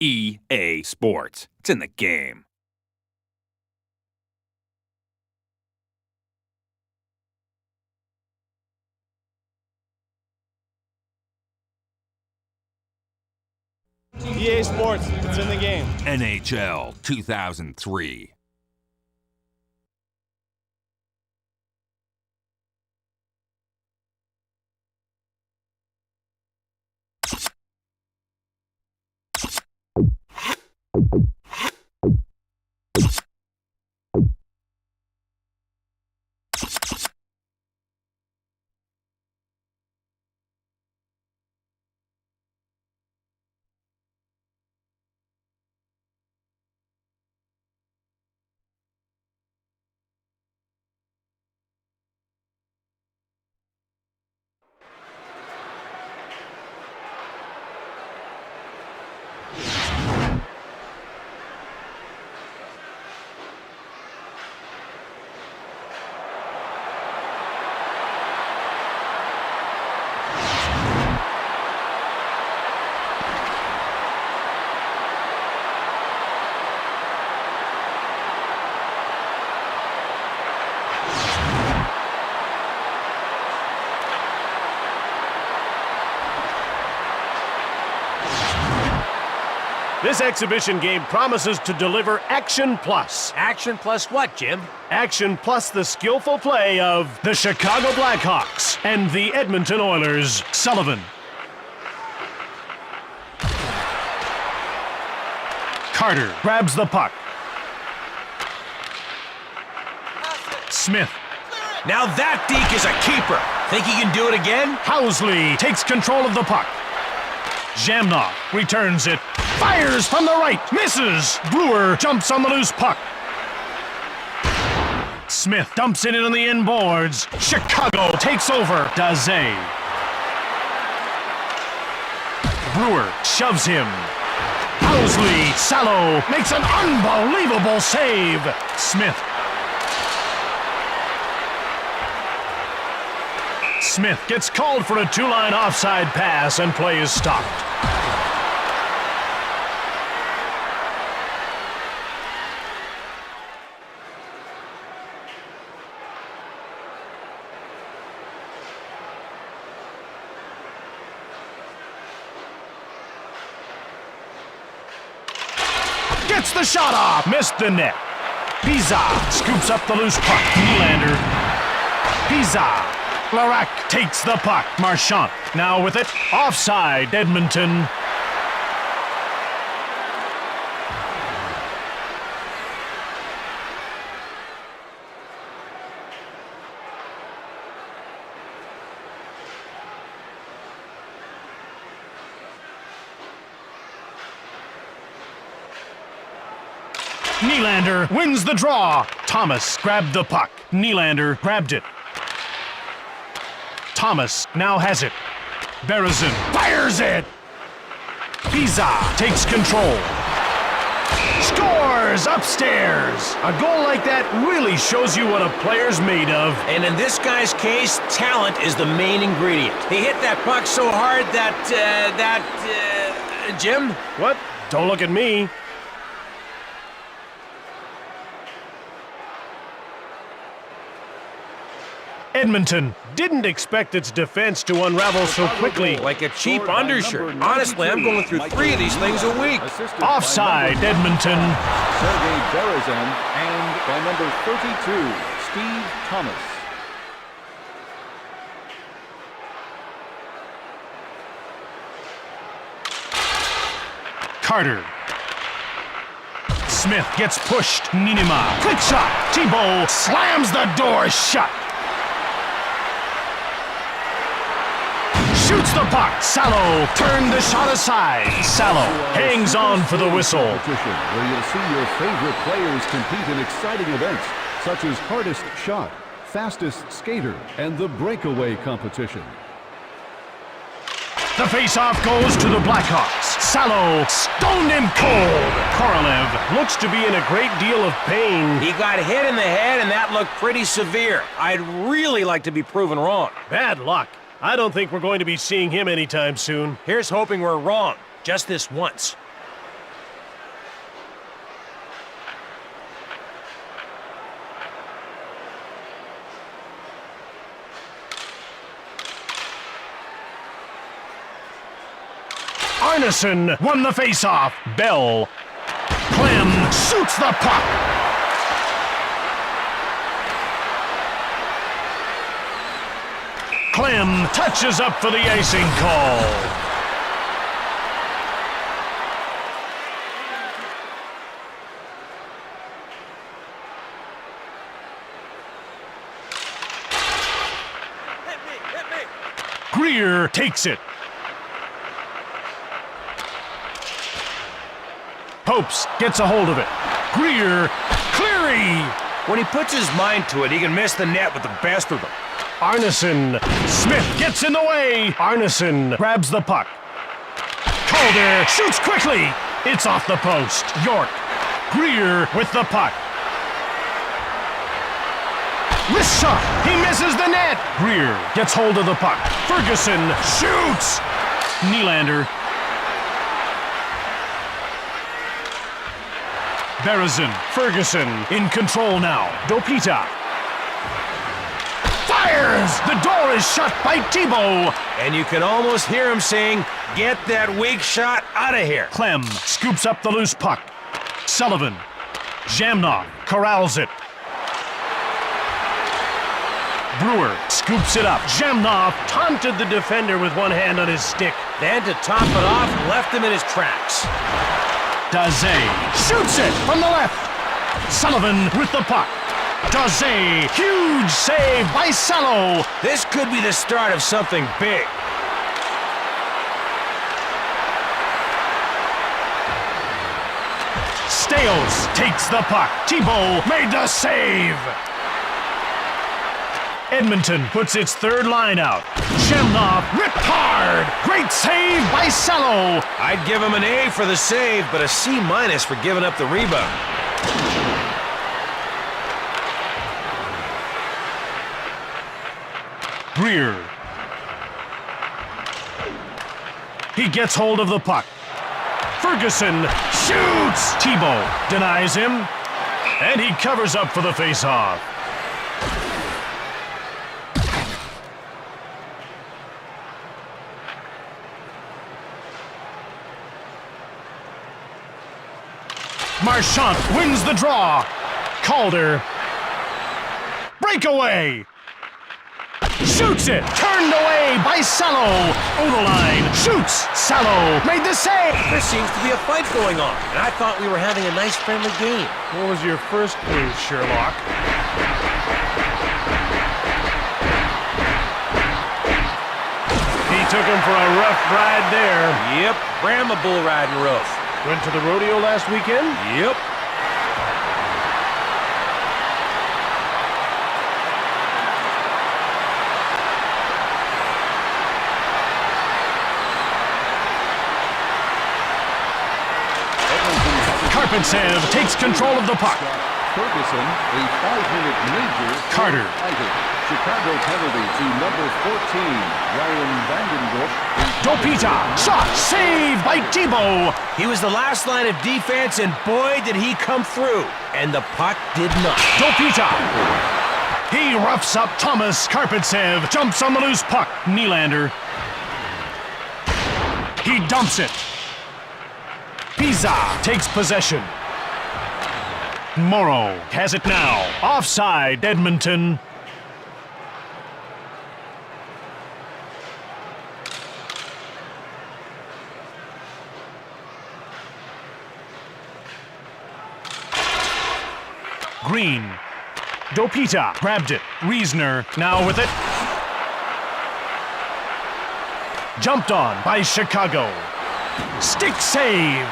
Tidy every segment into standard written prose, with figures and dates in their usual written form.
EA Sports. It's in the game. EA Sports, it's in the game. NHL 2003. This exhibition game promises to deliver action plus. Action plus what, Jim? Action plus the skillful play of the Chicago Blackhawks and the Edmonton Oilers. Sullivan. Carter grabs the puck. Smith. Now that deke is a keeper. Think he can do it again? Housley takes control of the puck. Jamnov returns it. Fires from the right. Misses. Brewer jumps on the loose puck. Smith dumps it in on the inboards. Chicago takes over. Daze. Brewer shoves him. Housley. Salo makes an unbelievable save. Smith. Smith gets called for a two-line offside pass and play is stopped. Gets the shot off. Missed the net. Pizza scoops up the loose puck. Nylander. Pizza. Larac takes the puck. Marchand now with it. Offside, Edmonton. Nylander wins the draw. Thomas grabbed the puck. Nylander grabbed it. Thomas now has it. Berezin fires it. Pizza takes control. Scores upstairs. A goal like that really shows you what a player's made of. And in this guy's case, talent is the main ingredient. He hit that puck so hard that, Jim? What? Don't look at me. Edmonton didn't expect its defense to unravel so quickly. Like a cheap undershirt. Honestly, I'm going through 3 of these things a week. Offside, Edmonton. Sergei Berezin and by number 32, Steve Thomas. Carter. Smith gets pushed. Ninima. Quick shot. Thibault slams the door shut. Shoots the puck. Salo turned the shot aside. Salo hangs on for the whistle. Where you'll see your favorite players compete in exciting events, such as hardest shot, fastest skater, and the breakaway competition. The faceoff goes to the Blackhawks. Salo stoned him cold. Korolev looks to be in a great deal of pain. He got hit in the head, and that looked pretty severe. I'd really like to be proven wrong. Bad luck. I don't think we're going to be seeing him anytime soon. Here's hoping we're wrong, just this once. Arneson won the faceoff. Bell. Clem shoots the puck. Clem touches up for the icing call. Greer takes it. Popes gets a hold of it. Greer, Cleary. When he puts his mind to it, he can miss the net with the best of them. Arneson. Smith gets in the way. Arneson grabs the puck. Calder shoots quickly. It's off the post. York. Greer with the puck. Wrist shot. He misses the net. Greer gets hold of the puck. Ferguson shoots. Nylander. Berezin. Ferguson in control now. Dopita. Fires! The door is shut by Thibault. And you can almost hear him saying, "Get that weak shot out of here." Clem scoops up the loose puck. Sullivan. Jamnov corrals it. Brewer scoops it up. Jamnov taunted the defender with one hand on his stick. Then to top it off, left him in his tracks. Daze shoots it from the left. Sullivan with the puck. Daze, huge save by Salo. This could be the start of something big. Stales takes the puck. Thibault made the save. Edmonton puts its third line out. Jamnov ripped hard. Great save by Salo. I'd give him an A for the save, but a C- for giving up the rebound. Greer. He gets hold of the puck. Ferguson shoots. Thibault denies him, and he covers up for the faceoff. Marchand wins the draw. Calder. Breakaway. Shoots it. Turned away by Salo. Odeline shoots. Salo made the save. There seems to be a fight going on, and I thought we were having a nice friendly game. What was your first clue, Sherlock? He took him for a rough ride there. Yep, ram a bull riding rough. Went to the rodeo last weekend? Yep. Karpintsev takes control of the puck. Ferguson, a 5-minute major. Carter. Chicago penalty to number 14, Ryan Vandenbroek. Dopita. Shot. Saved by Thibault. He was the last line of defense, and boy, did he come through. And the puck did not. Dopita. He roughs up Thomas. Karpintsev jumps on the loose puck. Nylander. He dumps it. Pizza takes possession. Morrow has it now. Offside, Edmonton. Green. Dopita grabbed it. Reisner now with it. Jumped on by Chicago. Stick save.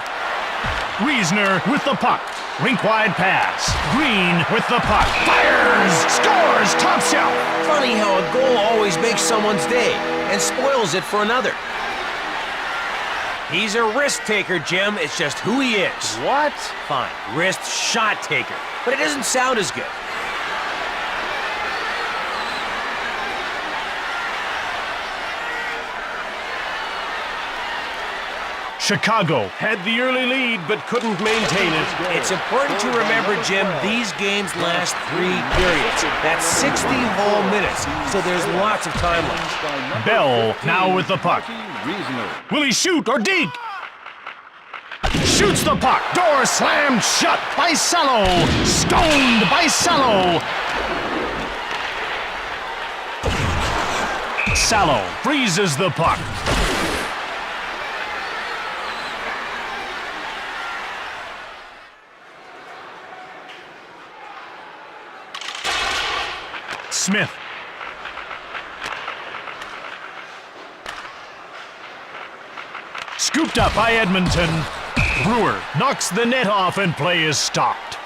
Reisner with the puck. Rink-wide pass. Green with the puck. Fires! Scores! Top shelf! Funny how a goal always makes someone's day and spoils it for another. He's a risk taker, Jim. It's just who he is. What? Fine. Wrist shot taker. But it doesn't sound as good. Chicago had the early lead but couldn't maintain it. It's important to remember, Jim, these games last 3 periods. That's 60 whole minutes, so there's lots of time left. Bell now with the puck. Will he shoot or dig? shoots the puck. Door slammed shut by Salo. Stoned by Salo. Salo freezes the puck. Smith. Scooped up by Edmonton. Brewer knocks the net off and play is stopped.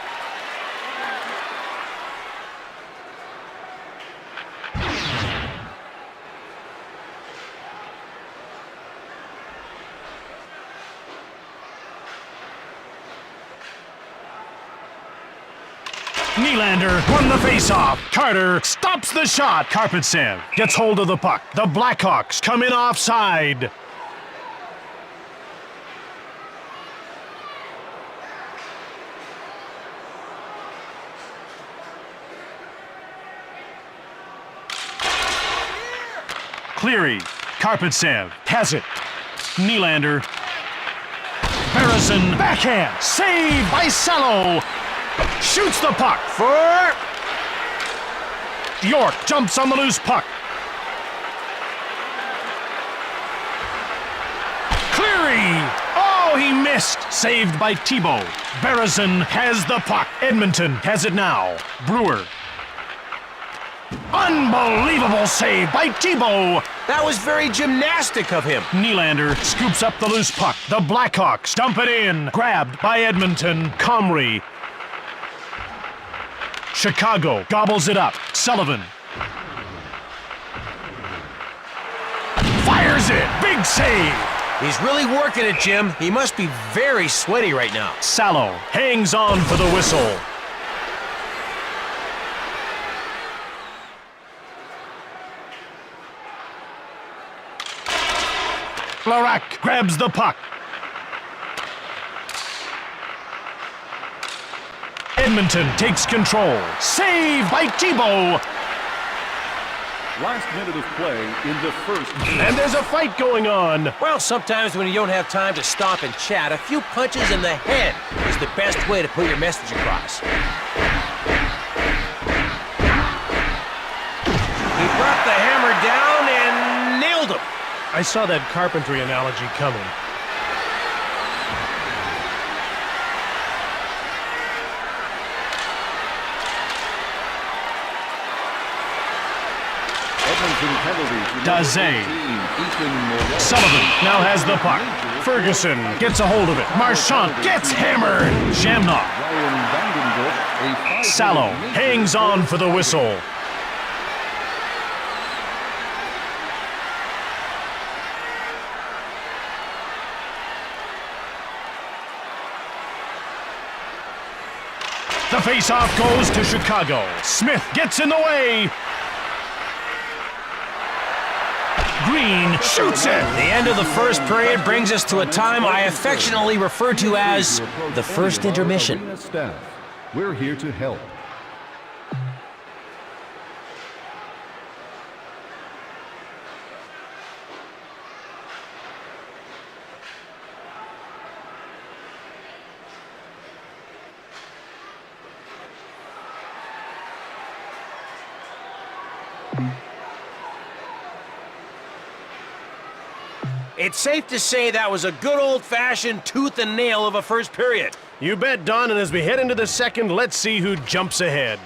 Nylander won the faceoff. Carter stops the shot. Karpatsev gets hold of the puck. The Blackhawks come in offside. Cleary. Karpatsev has it. Nylander. Barrison backhand. Saved by Salo. Shoots the puck. For York jumps on the loose puck. Cleary. Oh, he missed. Saved by Thibault. Barrison has the puck. Edmonton has it now. Brewer. Unbelievable save by Thibault. that was very gymnastic of him. Nylander scoops up the loose puck. The Blackhawks dump it in. Grabbed by Edmonton. Comrie. Chicago gobbles it up. Sullivan. Fires it. Big save. He's really working it, Jim. He must be very sweaty right now. Salo hangs on for the whistle. Larac grabs the puck. Edmonton takes control. Saved by Thibault. Last minute of play in the first. And there's a fight going on. Well, sometimes when you don't have time to stop and chat, a few punches in the head is the best way to put your message across. He brought the hammer down and nailed him. I saw that carpentry analogy coming. Daze. Sullivan now has the puck. Ferguson gets a hold of it. Marchand gets hammered. Shamrock. Salo hangs on for the whistle. The faceoff goes to Chicago. Smith gets in the way. Green shoots it. The end of the first period brings us to a time I affectionately refer to as the first intermission. Staff, we're here to help. It's safe to say that was a good old-fashioned tooth and nail of a first period. You bet, Don, and as we head into the second, let's see who jumps ahead.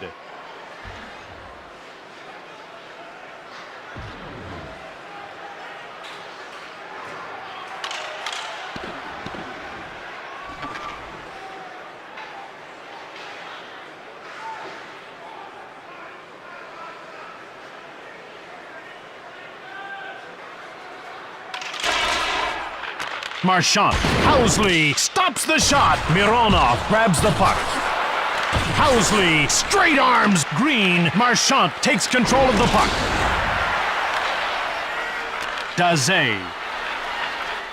Marchand. Housley stops the shot. Mironov grabs the puck. Housley straight arms. Green. Marchand takes control of the puck. Daze.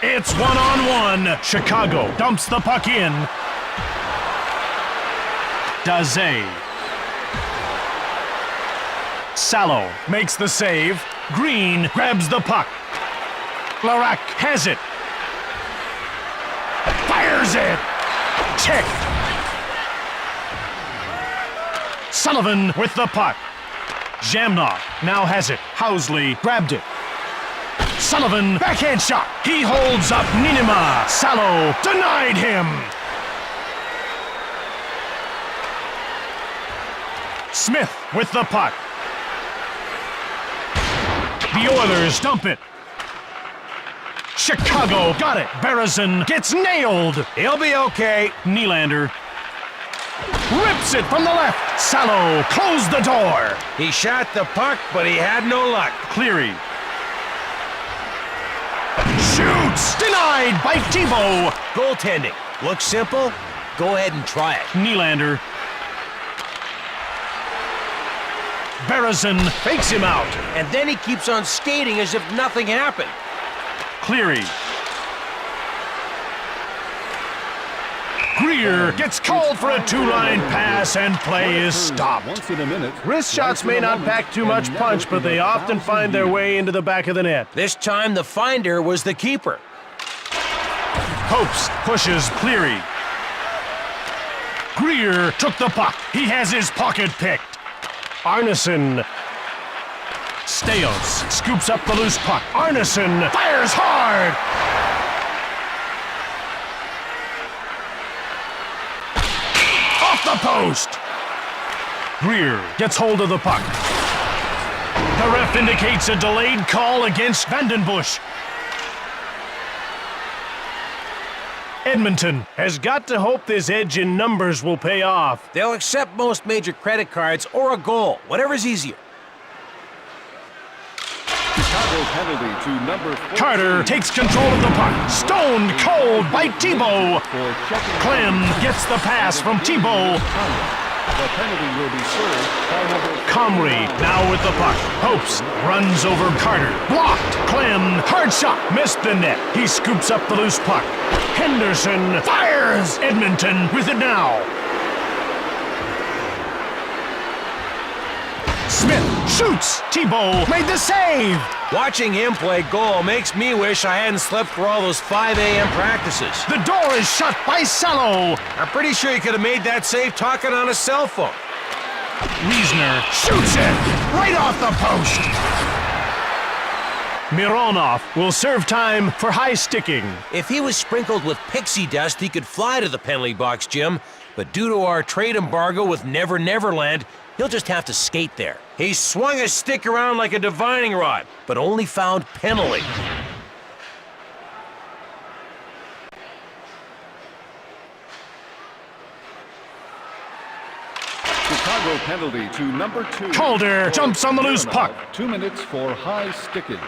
It's one-on-one. Chicago dumps the puck in. Daze. Salo makes the save. Green grabs the puck. Larac has it. Fires it! Check! Sullivan with the puck. Jamnov now has it. Housley grabbed it. Sullivan, backhand shot. He holds up Ninima. Salo denied him. Smith with the puck. The Oilers dump it. Chicago got it. Berezin gets nailed. He'll be okay. Nylander rips it from the left. Salo closed the door. He shot the puck, but he had no luck. Cleary shoots. Denied by Thibault. Goaltending. Looks simple. Go ahead and try it. Nylander. Berezin fakes him out. And then he keeps on skating as if nothing happened. Cleary. Greer gets called for a two-line pass and play is stopped. Once in a minute. Wrist shots may not pack too much punch, but they often find their way into the back of the net. This time the finder was the keeper. Hopes pushes Cleary. Greer took the puck. He has his pocket picked. Arneson. Steos scoops up the loose puck. Arneson fires hard. Off the post. Greer gets hold of the puck. The ref indicates a delayed call against Vandenbush. Edmonton has got to hope this edge in numbers will pay off. They'll accept most major credit cards or a goal, whatever's easier. Chicago penalty to number 14. Carter takes control of the puck. Stoned cold by Thibault. For checking Clem gets the pass from Thibault. The penalty will be served by number Comrie now with the puck. Hopes runs over Carter. Blocked. Clem, hard shot, missed the net. He scoops up the loose puck. Henderson fires. Edmonton with it now. Smith shoots. Thibault made the save. Watching him play goal makes me wish I hadn't slept for all those 5 a.m. practices. The door is shut by Salo. I'm pretty sure he could have made that save talking on a cell phone. Wiesner shoots it right off the post. Mironov will serve time for high sticking. If he was sprinkled with pixie dust, he could fly to the penalty box, Jim. But due to our trade embargo with Never Neverland, he'll just have to skate there. He swung his stick around like a divining rod, but only found penalty. Chicago penalty to number 2. Calder jumps on the loose puck. 2 minutes for high sticking.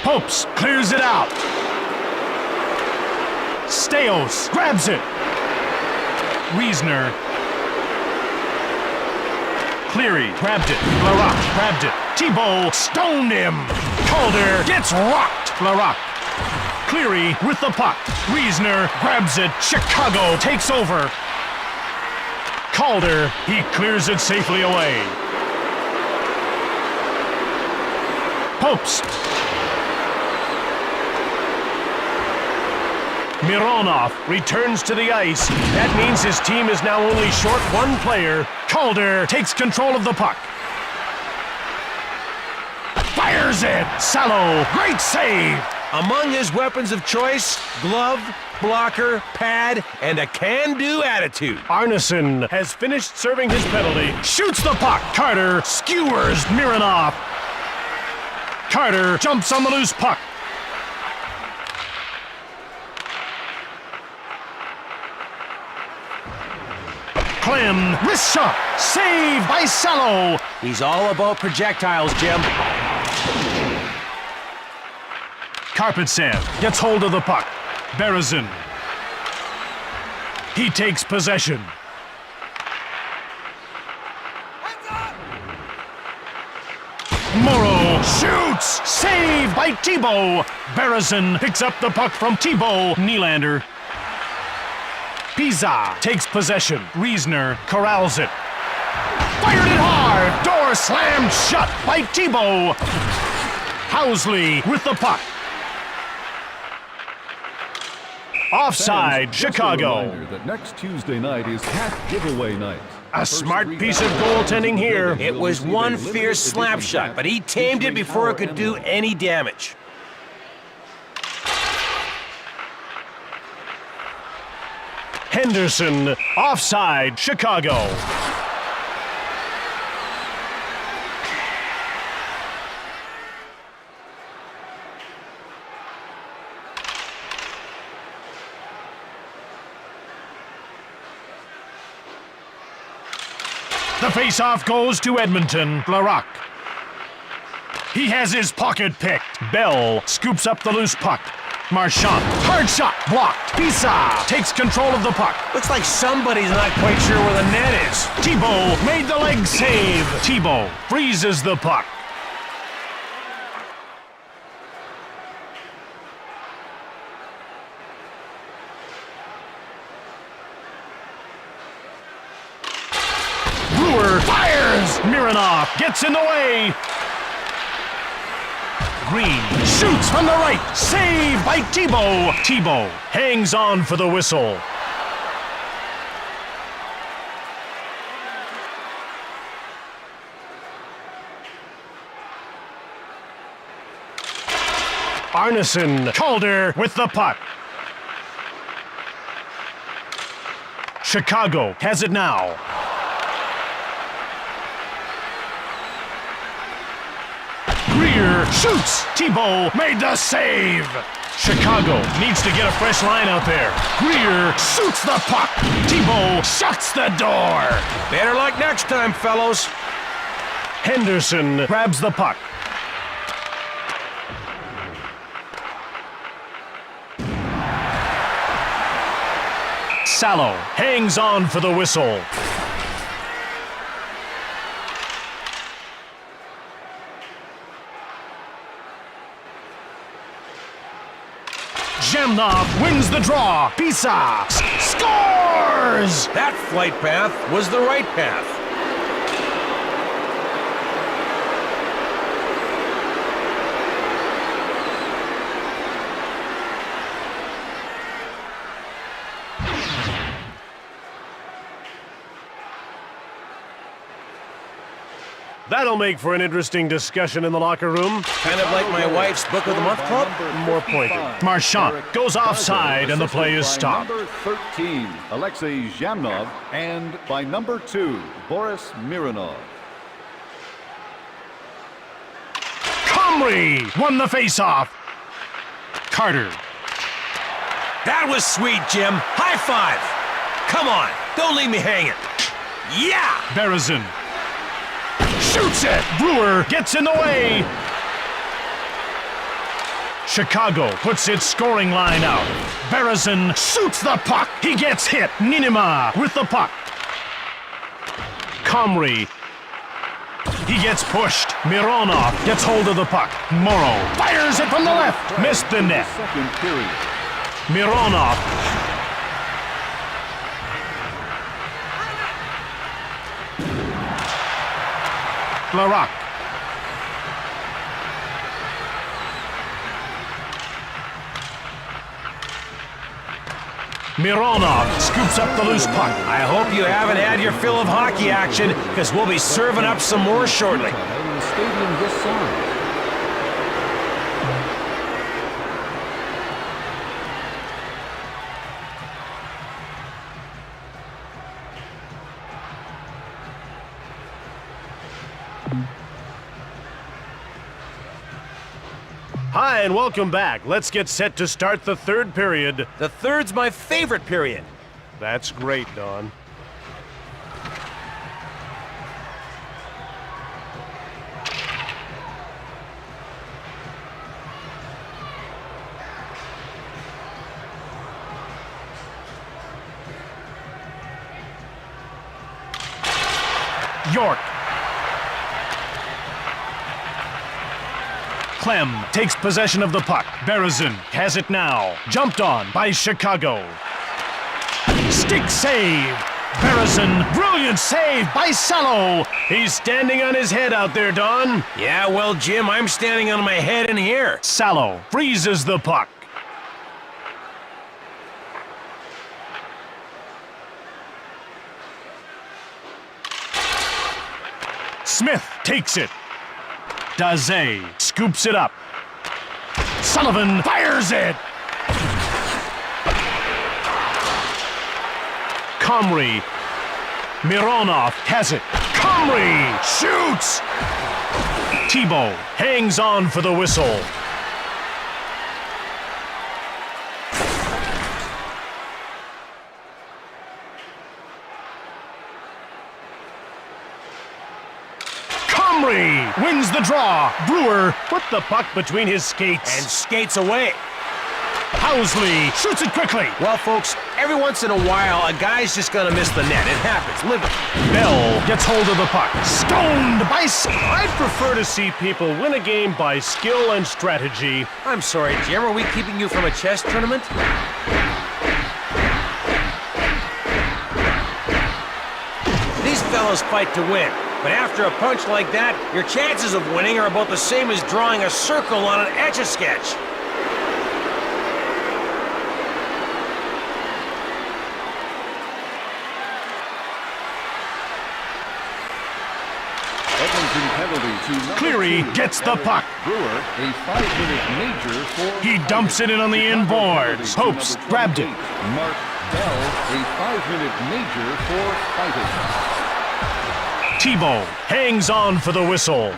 Popes clears it out. Steos grabs it. Wiesner. Cleary grabbed it. Larocque grabbed it. Thibault stoned him. Calder gets rocked. Larocque. Cleary with the puck. Wiesner grabs it. Chicago takes over. Calder, he clears it safely away. Popes. Mironov returns to the ice. That means his team is now only short one player. Calder takes control of the puck. Fires it! Salo, great save! Among his weapons of choice, glove, blocker, pad, and a can-do attitude. Arneson has finished serving his penalty. Shoots the puck. Carter skewers Mironov. Carter jumps on the loose puck. Clem, wrist shot, save by Salo. He's all about projectiles, Jim. Karpetsan gets hold of the puck. Berezin. He takes possession. Morrow shoots, save by Thibault. Berezin picks up the puck from Thibault. Nylander. Pizza takes possession. Wiesner corrals it. Fired it hard. Door slammed shut by Thibault. Housley with the puck. Offside, Fans, just a Chicago. reminder that next Tuesday night is hat giveaway night. A smart piece of goaltending here. It was one fierce slap shot, but he tamed it before it could do any damage. Henderson, offside, Chicago. The face-off goes to Edmonton. Larocque. He has his pocket picked. Bell scoops up the loose puck. Marchand, hard shot, blocked. Pisa takes control of the puck. Looks like somebody's not quite sure where the net is. Thibault made the leg save. Thibault freezes the puck. Brewer fires. Mironov gets in the way. Green shoots from the right. Saved by Thibault. Thibault hangs on for the whistle. Arneson, Calder with the puck. Chicago has it now. Greer shoots. Thibault made the save. Chicago needs to get a fresh line out there. Greer shoots the puck. Thibault shuts the door. Better luck next time, fellows. Henderson grabs the puck. Sallow hangs on for the whistle. Jamnov wins the draw. Pisa scores! That flight path was the right path. That'll make for an interesting discussion in the locker room. Kind of like my wife's Book of the Month club. More pointed. Marchand goes offside and the play is stopped. Number 13, Alexei Zhamnov, and by number 2, Boris Mironov. Comrie won the faceoff. Carter. That was sweet, Jim. High five. Come on, don't leave me hanging. Yeah! Berezin shoots it. Brewer gets in the way. Chicago puts its scoring line out. Berezin shoots the puck. He gets hit. Ninima with the puck. Comrie. He gets pushed. Mironov gets hold of the puck. Morrow fires it from the left. Missed the net. Second period. Mironov. Larocque. Mironov scoops up the loose puck. I hope you haven't had your fill of hockey action, because we'll be serving up some more shortly. In the stadium this size. Hi, and welcome back. Let's get set to start the third period. The third's my favorite period. That's great, Don. York. Clem takes possession of the puck. Berezin has it now. Jumped on by Chicago. Stick save. Berezin, brilliant save by Sallow. He's standing on his head out there, Don. Yeah, well, Jim, I'm standing on my head in here. Sallow freezes the puck. Smith takes it. Daze scoops it up. Sullivan fires it. Comrie. Mironov has it. Comrie shoots. Thibault hangs on for the whistle. Comrie wins the draw. Brewer put the puck between his skates. And skates away. Housley shoots it quickly. Well, folks, every once in a while, a guy's just gonna miss the net. It happens. Live it. Bell gets hold of the puck. Stoned by... I'd prefer to see people win a game by skill and strategy. I'm sorry, Jim. Are we keeping you from a chess tournament? These fellows fight to win. But after a punch like that, your chances of winning are about the same as drawing a circle on an Etch-a-Sketch. Edmonton penalty to number Cleary 2. gets the puck. Brewer, a 5-minute major for... He dumps it in on the inboards. Hopes grabbed it. Mark Bell, a 5-minute major for fighting. Thibault hangs on for the whistle.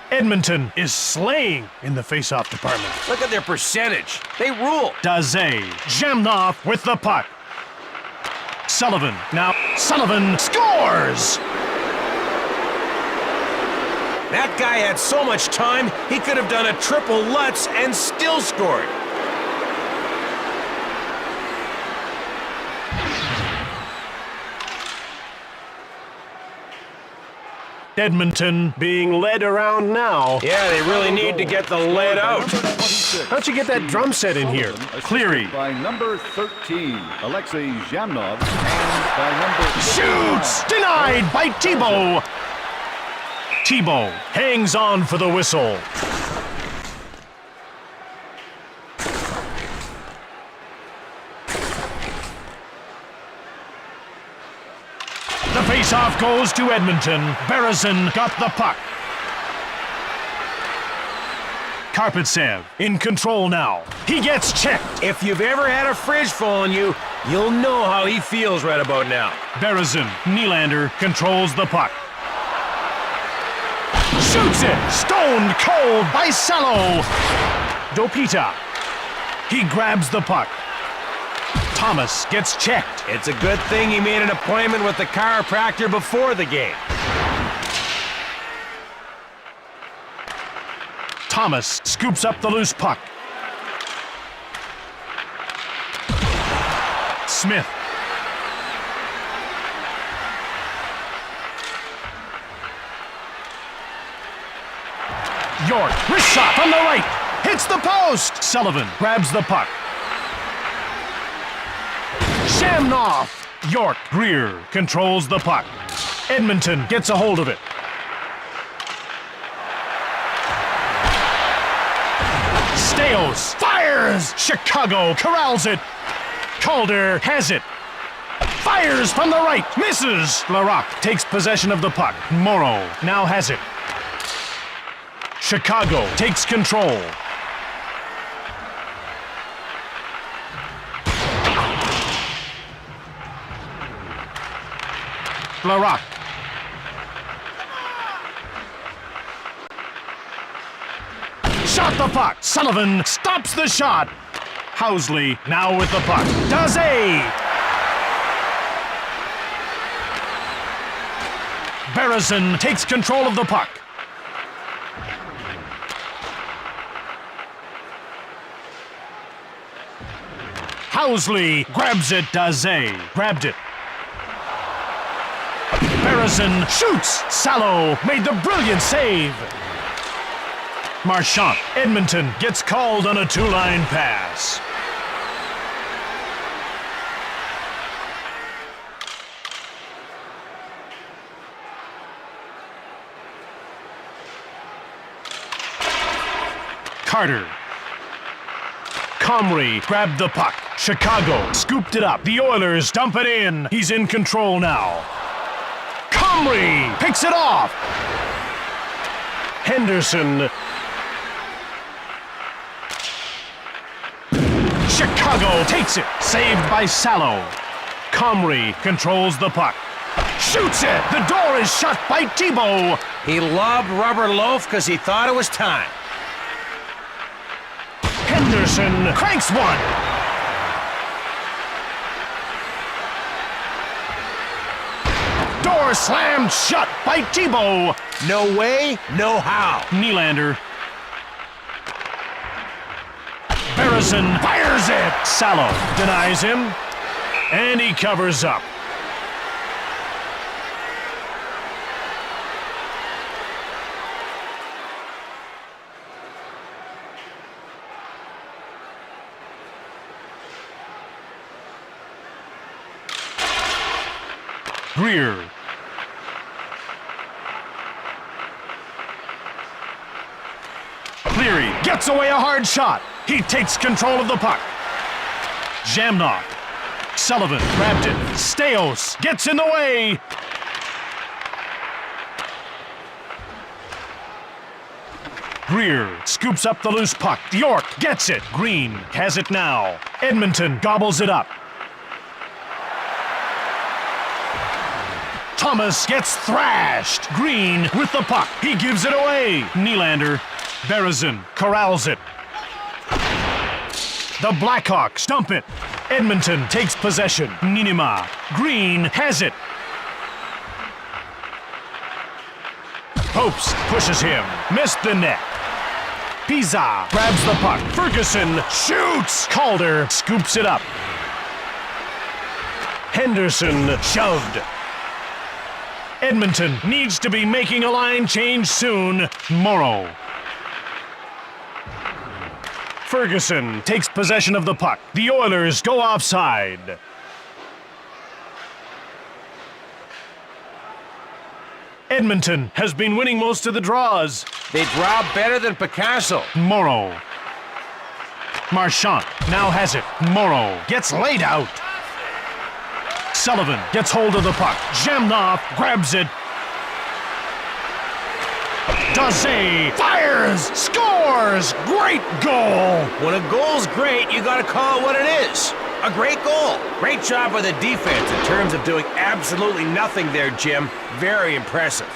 Edmonton is slaying in the face-off department. Look at their percentage. They rule. Daze, Jamnoff with the puck. Sullivan, now Sullivan scores! That guy had so much time, he could have done a triple Lutz and still scored. Edmonton being led around now. Yeah, they really need to get the lead out. How'd you get that drum set in here? Cleary. By number 13, Alexei Zhamnov, and by number... Shoots! Denied by Thibault. Thibault hangs on for the whistle. The face-off goes to Edmonton. Berezin got the puck. Karpatsev in control now. He gets checked. If you've ever had a fridge fall on you, you'll know how he feels right about now. Berezin, Nylander controls the puck. Shoots it! Stoned cold by Salo. Dopita. He grabs the puck. Thomas gets checked. It's a good thing he made an appointment with the chiropractor before the game. Thomas scoops up the loose puck. Smith. York, wrist shot from the right. Hits the post. Sullivan grabs the puck. Shamnoff. York, Greer controls the puck. Edmonton gets a hold of it. Steos fires. Chicago corrals it. Calder has it. Fires from the right. Misses. Larocque takes possession of the puck. Morrow now has it. Chicago takes control. Larocque. Shot the puck. Sullivan stops the shot. Housley now with the puck. Daze. Berezin takes control of the puck. Housley grabs it. Daze grabbed it. Berezin shoots. Salo made the brilliant save. Marchand. Edmonton gets called on a two-line pass. Carter. Comrie grabbed the puck. Chicago scooped it up. The Oilers dump it in. He's in control now. Comrie picks it off. Henderson. Chicago takes it. Saved by Salo. Comrie controls the puck. Shoots it. The door is shut by Thibault. He lobbed Rubber Loaf because he thought it was time. Henderson cranks one. Door slammed shut by Thibault. No way, no how. Nylander. Barrison fires it. Salo denies him. And he covers up. Greer. Cleary gets away a hard shot. He takes control of the puck. Jamnov. Sullivan grabbed it. Steos gets in the way. Greer scoops up the loose puck. York gets it. Green has it now. Edmonton gobbles it up. Thomas gets thrashed. Green with the puck. He gives it away. Nylander. Barrison corrals it. The Blackhawks dump it. Edmonton takes possession. Ninima. Green has it. Hopes pushes him. Missed the net. Pizza grabs the puck. Ferguson shoots. Calder scoops it up. Henderson shoved. Edmonton needs to be making a line change soon. Morrow. Ferguson takes possession of the puck. The Oilers go offside. Edmonton has been winning most of the draws. They draw better than Picasso. Morrow. Marchand now has it. Morrow gets laid out. Sullivan gets hold of the puck. Jamnov grabs it. Daze fires, scores, great goal. When a goal's great, you gotta call it what it is. A great goal. Great job by the defense in terms of doing absolutely nothing there, Jim. Very impressive.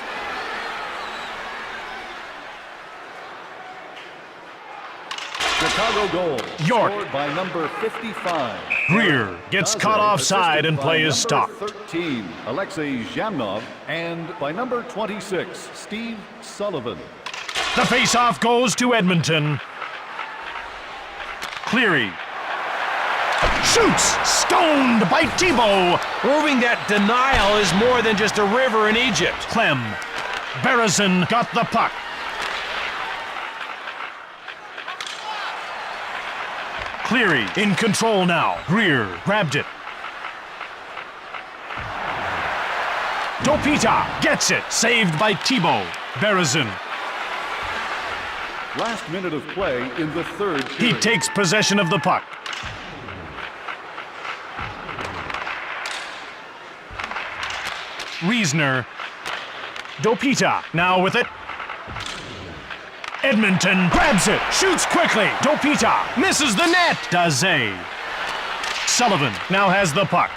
Chicago goal. York. Scored by number 55. Greer gets caught offside and play is stopped. 13, Alexei Zhamnov, and by number 26, Steve Sullivan. The face-off goes to Edmonton. Cleary. Shoots! Stoned by Thibault. Proving that denial is more than just a river in Egypt. Clem. Barrison got the puck. Cleary in control now. Greer grabbed it. Dopita gets it. Saved by Thibault. Barrison. Last minute of play in the third He period. takes possession of the puck. Reisner. Dopita now with it. Edmonton grabs it, shoots quickly. Dopita misses the net. Daze. Sullivan now has the puck.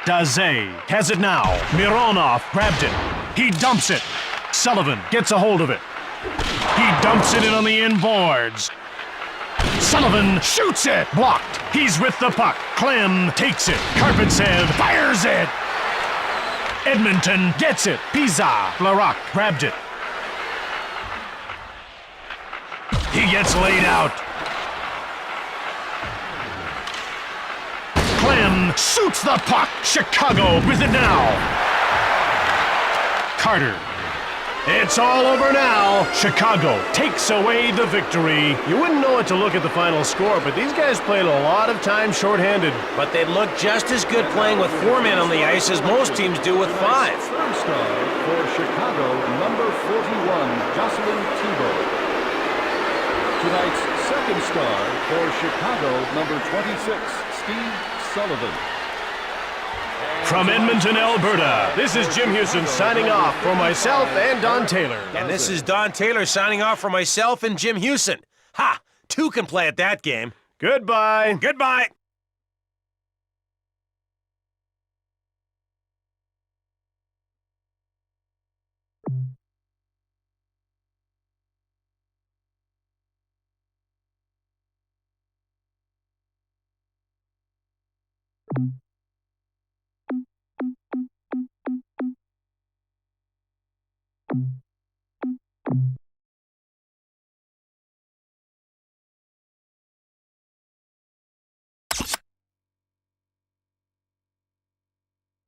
Daze has it now. Mironov grabbed it. He dumps it. Sullivan gets a hold of it. He dumps it in on the inboards. Sullivan shoots it. Blocked. He's with the puck. Clem takes it. Karpintsev fires it. Edmonton gets it. Pizza. Larac grabbed it. He gets laid out. Clem shoots the puck. Chicago with it now. Carter. It's all over now. Chicago takes away the victory. You wouldn't know it to look at the final score, but these guys played a lot of time shorthanded. But they look just as good playing with 4 men on the ice as most teams do with 5. Third star for Chicago, number 41, Jocelyn Thibault. Tonight's second star for Chicago, number 26, Steve Sullivan. From Edmonton, Alberta, this is Jim Houston signing off for myself and Don Taylor. And this is Don Taylor signing off for myself and Jim Houston. Ha! Two can play at that game. Goodbye. Goodbye.